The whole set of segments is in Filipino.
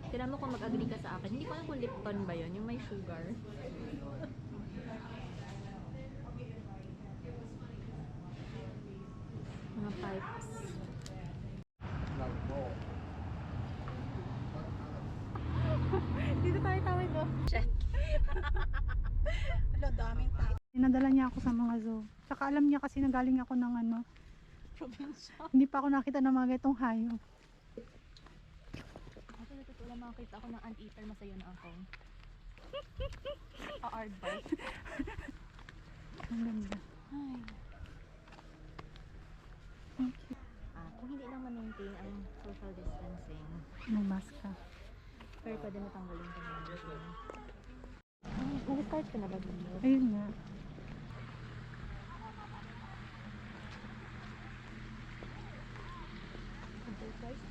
Tira mo kung mag-agree ka sa akin. Hindi ko alam kung Lipton ba yun, yung may sugar. Mga pipes. Dito tayo tawid ko. Shit. Hello, daming tao. Dinadala niya ako sa mga zoo. Tsaka alam niya kasi nagaling ako ng ano, Probinsya. hindi pa ako nakita ng mga itong hayop. Ako natutuwa makakita ako ng anteater, masaya na ako. A-aardbite. Ang ganda. Ay. Thank you. Kung hindi lang ma-maintain ang social distancing, May mask ka. pero pwede mo tanggalin ka naman. Nag-start ka na ba dito? Ayun nga.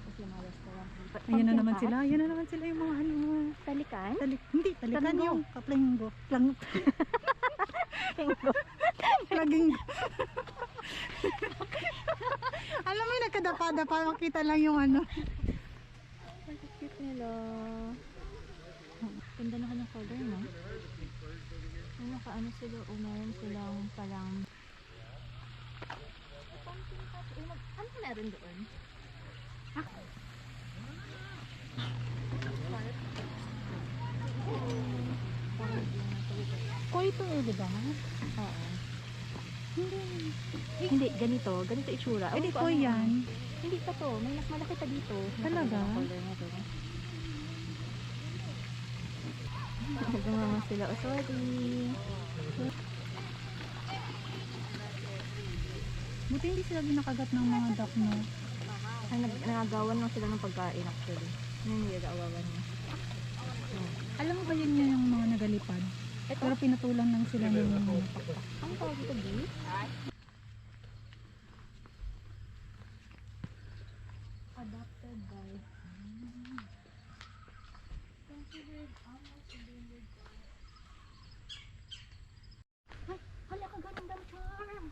Kasi yung mga restaurant dito. Ayan na naman sila. Ayan na naman sila yung mga ano. Talikan? Hindi, talikan Flamingo. yung kaplingo. Linggo. Plaging. Alam mo yung nagkadapa-dapa, makita lang yung ano. Ang cute nila. Ganda na kanyang color, no? May naka-ano sila, o meron silang parang... Ano meron doon? Koi ito eh, di ba? Oo. Hindi, ganito itsura. Eh, di Ewan ko koi ano. yan. Hindi pa to, may mas malaki pa dito. Talaga? Color na to. Nagmama sila. Oh, sorry. Buti hindi sila binakagat ng mga duck mo. Ay, nagagawan lang sila ng pagkain actually. Yun yung nagagawan niya. Alam mo ba yun yung mga nagalipad? Ito? Pero pinatulan lang sila ng mga pakpak. Ano tawag dito, beef? Adopted by... Considered almost endangered. Ay, hala ka ganun dam charm.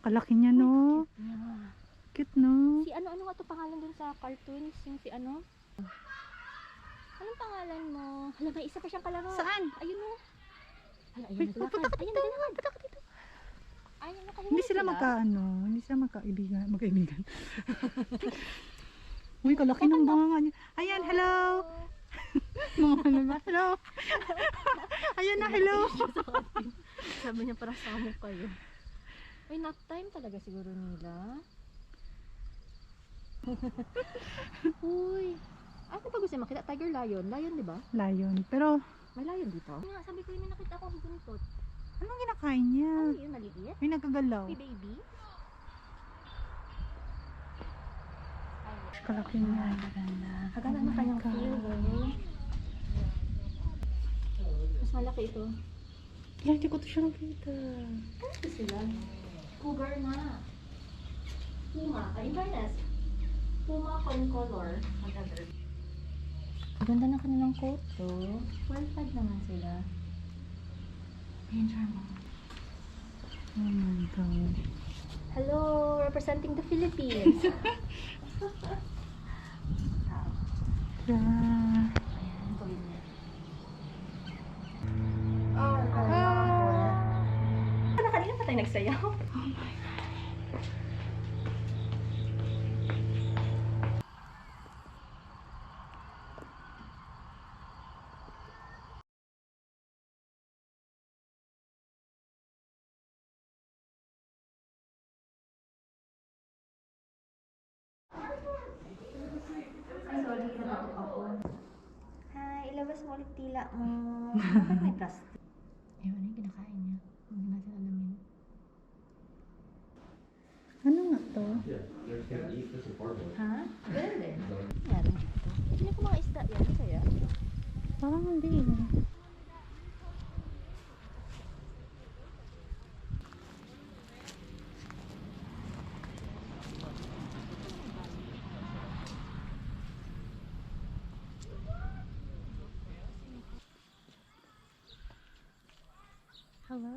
Kalaki niya, no? Yeah. Cute, no? Si ano nga to pangalan dun sa cartoons? Yung si ano? Anong pangalan mo? Hala, may isa pa siyang kalaro. Saan? Ayun mo. Hala, ayun Uy, na punta ka Ayun dito. na punta ka dito. Ayun na kayo. Hindi sila magkaibigan. Uy, kalaki ng banga niya. Ayan, hello! Mga ano ba? Hello! Ayan na, hello! Sabi niya para sama kayo. Uy, nap time talaga siguro nila. Uy. Ano pa gusto makita? Tiger lion. Lion, di ba? Lion. Pero, May lion dito. Nga, sabi ko yun, may nakita akong buntot. anong kinakain niya? Ano yun, maliit? May nagagalaw. May baby? Kalaki niya. Kaganda na kanyang flavor. Mas malaki ito. Wala, hindi ko ito siya nakita. Ano ito sila? Cougar na. Puma. Ay, in fairness. Puma concolor. Whatever. Ganda ng kanilang coat to. 12.5 naman sila. Ayan, charm. Oh my God. Hello, representing the Philippines. Yeah. Ayan, tuloy niya. Kanina pa tayo nagsayaw. Oh my God. Sorry, natakot ako. Hi, ilabas mo ulit tila mo. Bakit may plastic? Ewan na yung kinakain niya. Huwag natin alamin. Ano nga to? Ha? Ganun din. Meron dito. Hindi ko mga isda yan. Kaya? Parang hindi. Hello.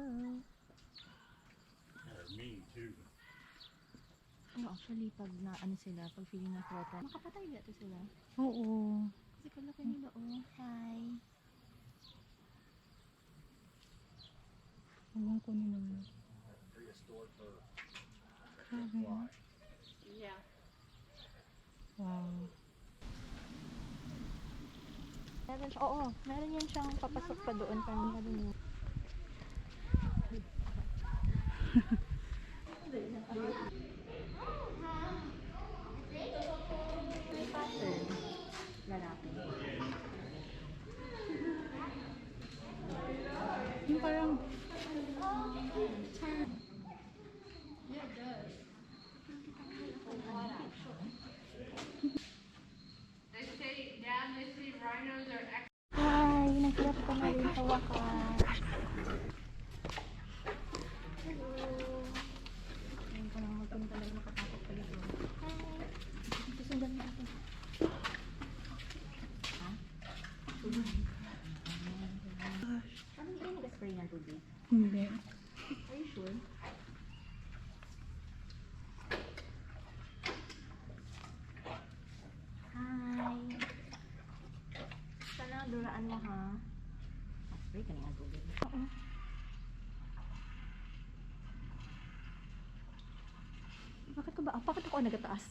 They're mean too. Ano, actually, pag na, ano sila, pag feeling na threatened, makapatay dito sila. Oo. Kasi kalaki nila, oh. Hi. Ewan ko nila. Prehistoric or Grabe. Yeah. Wow. Meron siya, oo, meron yan siyang papasok pa doon, parang meron yun. May pattern. Lalaki. Yung parang, Hi, nag-drop ka na rin sa wakas. Hello. Ngayon ka lang magpunta lang makatapos pa dito. Hi. Dito sundan mo ako. Ha? Sundan. Ano hindi nag-spray ng tubig? hindi. Are you sure? Hi. Sana duraan mo ha. Spray ka ng tubig. Oo. Bakit ko ba? Bakit ako nagataas?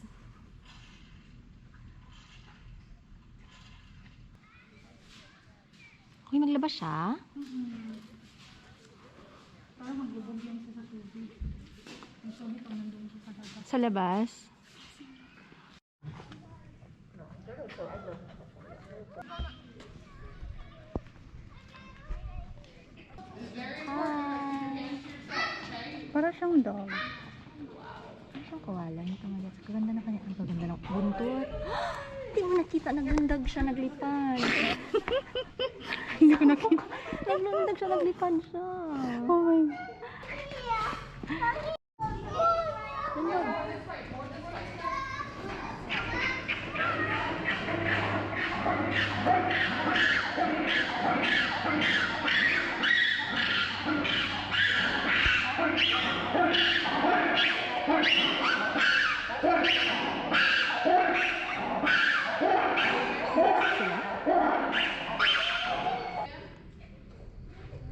Okay, maglabas siya? Parang maglubog yan siya sa tubig. Ang sabi pag nandun siya sa dagat. Sa labas? Hi! Para siyang dog. Ano siyang kawalan? Ito nga, kaganda na kanya. Ang kaganda ng buntot. Hindi mo nakita, naglundag siya, naglipad. Hindi ko nakita. Naglundag siya, naglipad siya. Oh my. Lundog.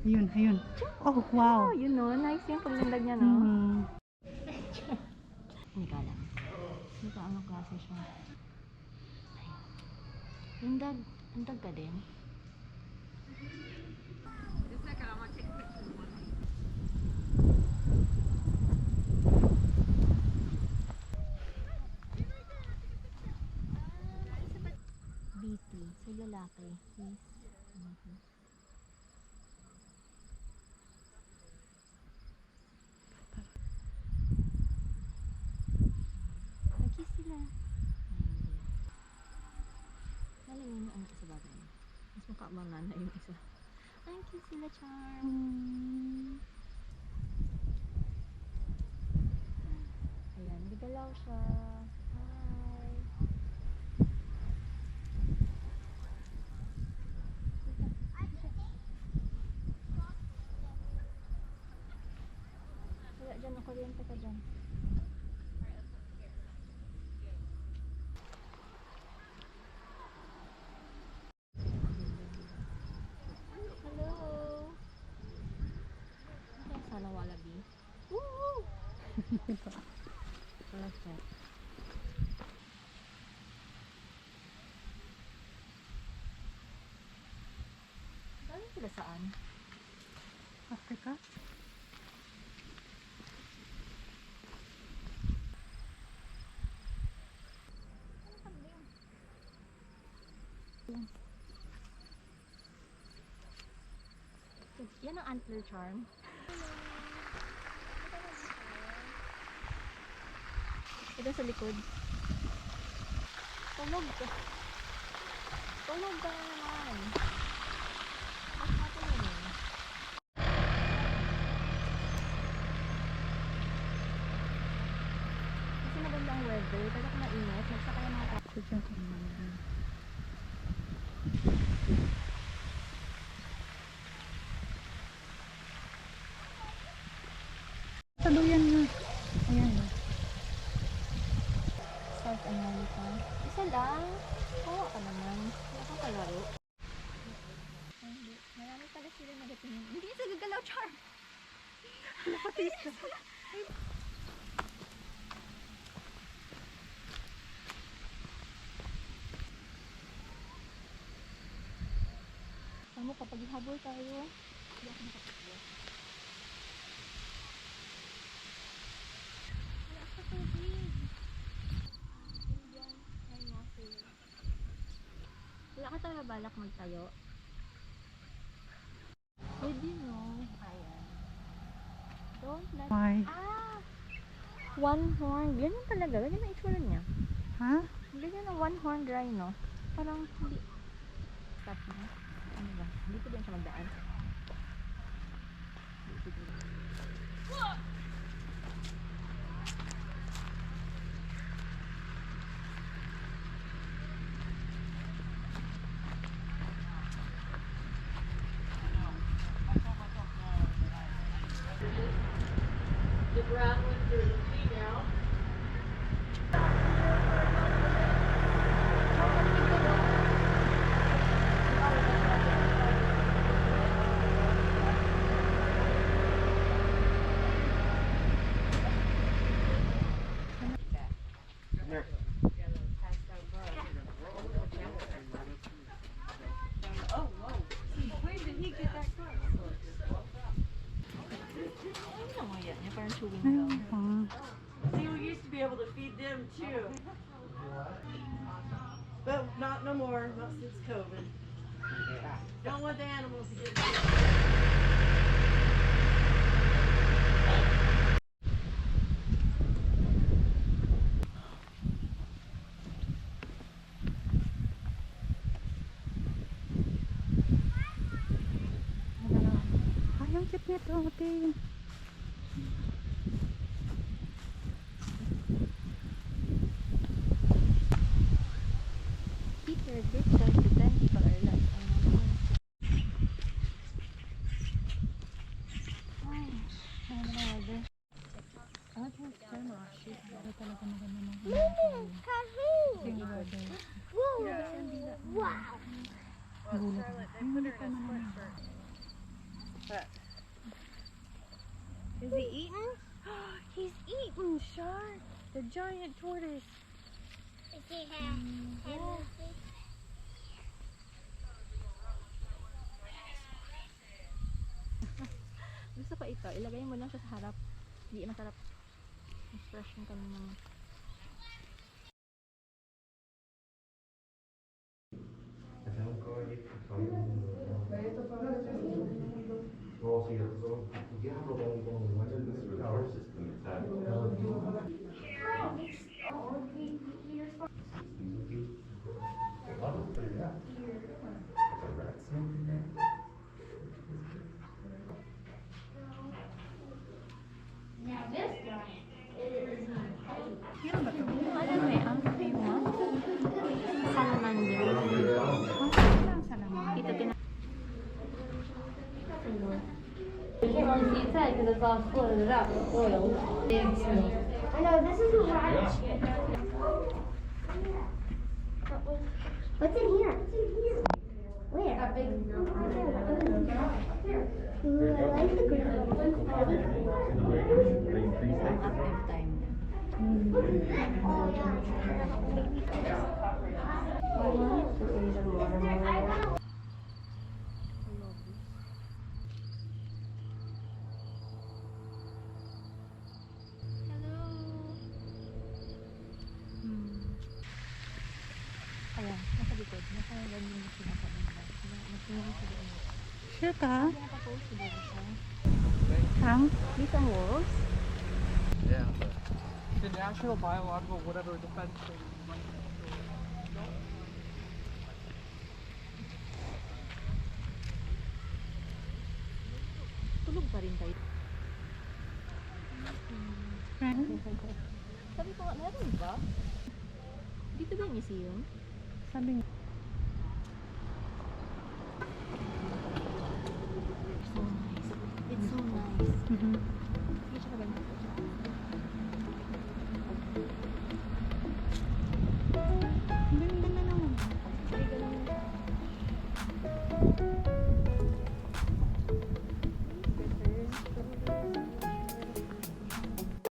Ayun, ayun. Oh, wow. Oh, yun no. Nice yung paglundag niya, no? Mm. Hindi ka alam. Hindi ka anong klase siya. Lundag. Lundag ka din. BT. Sa lalaki. Please. Nag-kiss sila. Alam mo yung anak sa bagay. Mas mukha bang nanay yung isa. Ay, kiss sila, Charm. Ayan, nagalaw siya. Hi. Wala dyan, nakuryente ka dyan. Hello. Ano sana wallaby? Woo! Perfect. Dami sila saan? Africa? Yan ang antler charm. Ito sa likod. Tulog ka. Tulog ka na naman. At natin yun. Kasi maganda ang weather. Pero kung mainit, nagsaka yung mga tao. Sige ko naman. Tuluyan na. Ayan. South America. Isa lang. Oo ka naman. Wala kang kalaro. Hindi. Marami pala sila nagatingin. Hindi sa gagalaw, Char! Lapatis ka. Alam mo, kapag ihabol tayo, hindi ako nakapagod. Wala sa tubig. Indian rhinoceros. Wala ka talaga balak magtayo? Did you know? Ayan. Don't let... Why? Ah! One horn. Ganyan talaga. Ganyan ang itsura niya. Ha? Ganyan ang one horned rhino. Parang hindi... Stop na. Ano ba? Dito din siya magdaan. Dito din. Ano nangyayari niya? Parang chewing Ayun gum. pa. See, we used to be able to feed them too. But not no more, not since COVID. Don't want the animals to get sick. Ay, ang cute nito, ate. Peter, this time to 10 for our life. Ay, ano na order? Ah, siya na. Ito talaga maganda ng single order. Wow! Gulat. Hindi pa naman. Is he eating? He's eating, Shark! The giant tortoise. Gusto ko ito. Ilagay mo lang siya sa harap. Hindi masarap. Mas fresh yung kami naman. Ano may ang famous? Salamander. Ito You can't really see its head because it's all floated up with oil. I know, this is a rabbit. What's in here? Where? That big Ooh, I like the green. active time na. Oh, yeah. Ayan, nasa likod. Nasa ganyan yung sinasabi. Nasa doon. Sure ka? Hindi nakapost siguro siya. Ang? These are wolves. Yeah. The National Biological whatever Defense Thing. Tulog pa rin tayo. Friend? Sabi ko nga, meron ba? Dito ba yung museum? Sabi niya. So nice. It's so nice. Mhm.